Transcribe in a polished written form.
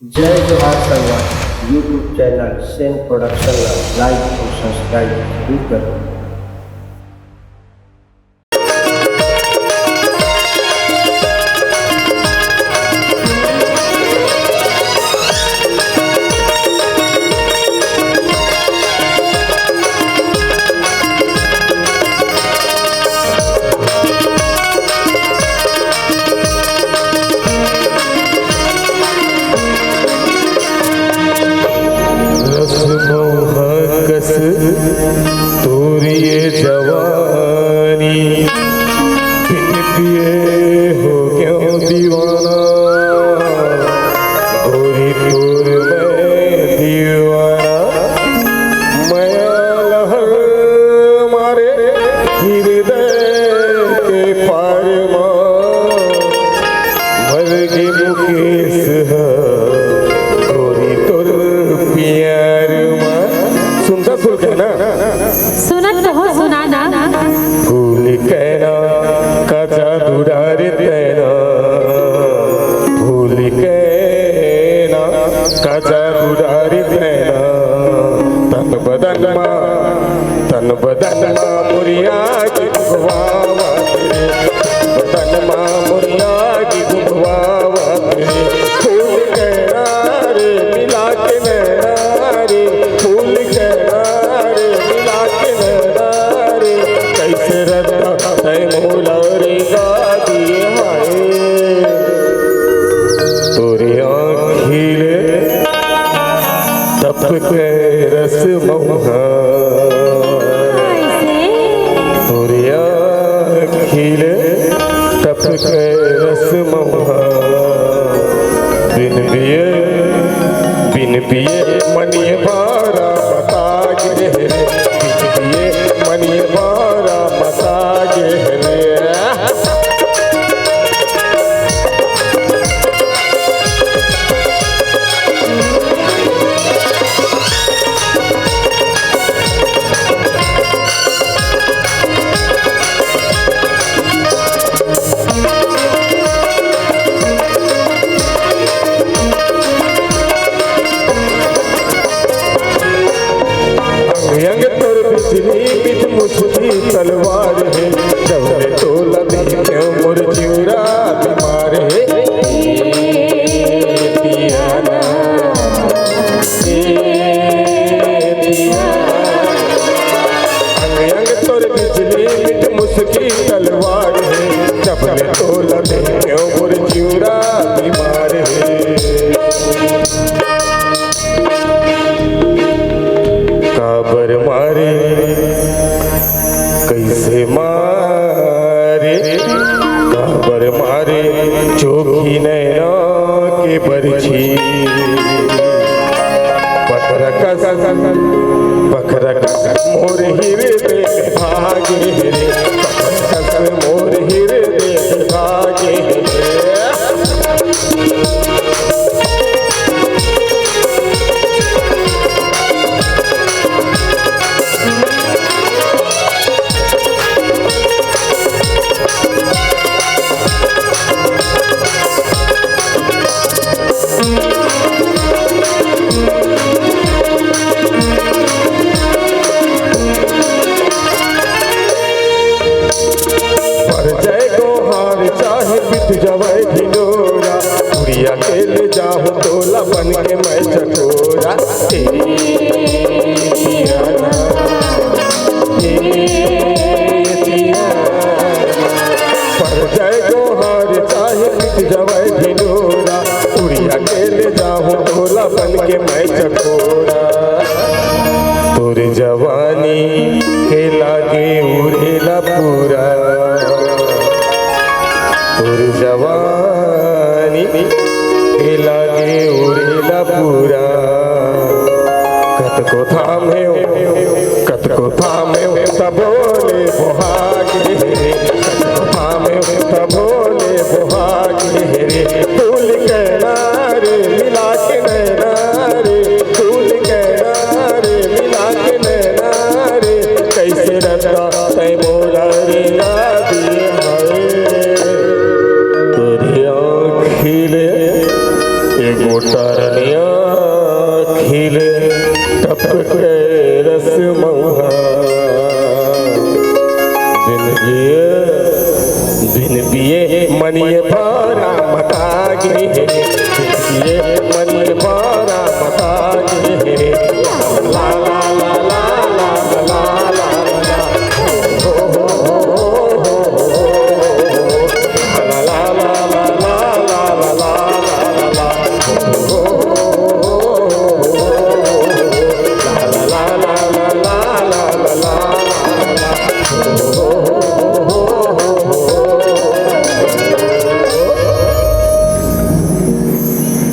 जय जोहार Sangwan YouTube channel Sen production like और सब्सक्राइब जरूर करें। तोरी ये जवानी बिन पिए हो क्यों दीवाना, गोरी तोर में दीवाना, माया लहर मारे हृदय के पार भर के मुकेश है गोरी तोर प्यार सुनता सुन कहना सुनत हो सुनाना फूल कहना काचा दुडार कहना, फूल कहना काचा दुडार कहना, तन बदन मां मुरिया की गुवावा तेरे, तन मां मुरिया की गुवावा तेरे, फूल कहना रे मिला के नैना रे, फूल कहना रे मिला के नैना रे, कैसे रखा है मोला रे गादी हाय, तोरे आँखिले तप के रस मोहा, तोरे आँखिले तप के रस मोहा, बिन पिए मनिए बारा बता गिरे, बिन पिए मनिए बारा बता गिरे, अंग तोर बिजली बिच मुझकी तलवार है, जबले तोला देखे मोर चिउरा बीमार है, पियाना अंग तोर बिजली बिच मुझकी तलवार है, जबले तोला देखे मोर चिउरा बीमार है, काबर मारे कैसे मारे, काबर मारे चोखी नैना के बरछी, पखरकस मोर हृदय भागे रे, पखरकस मोर हृदय भागे रे, जवाई ढिंडोरा उड़िया के ले जाऊं तोला बन के मैं चकोरा, पर जय गोहार चाहे बिट जवाई ढिंडोरा उड़िया के ले जाऊं तोला बन के मैं चकोरा, तोरे जवानी के लागे उड़ेला पूरा, तोर जवानी के लागे उड़ेला पूरा, कत को थामे तबोले बोहागे रे, कत को थामे तबोले बोहागे रे, फूल कहना रे मिला के नैना रे, फूल कहना रे मिला के नैना रे, कैसे रखा है मोला रे गादी हाय, तोरे आँखिले गोटा तरनिया खिले टपके रस मऊहा बिन पिए मनिए भरा मता गे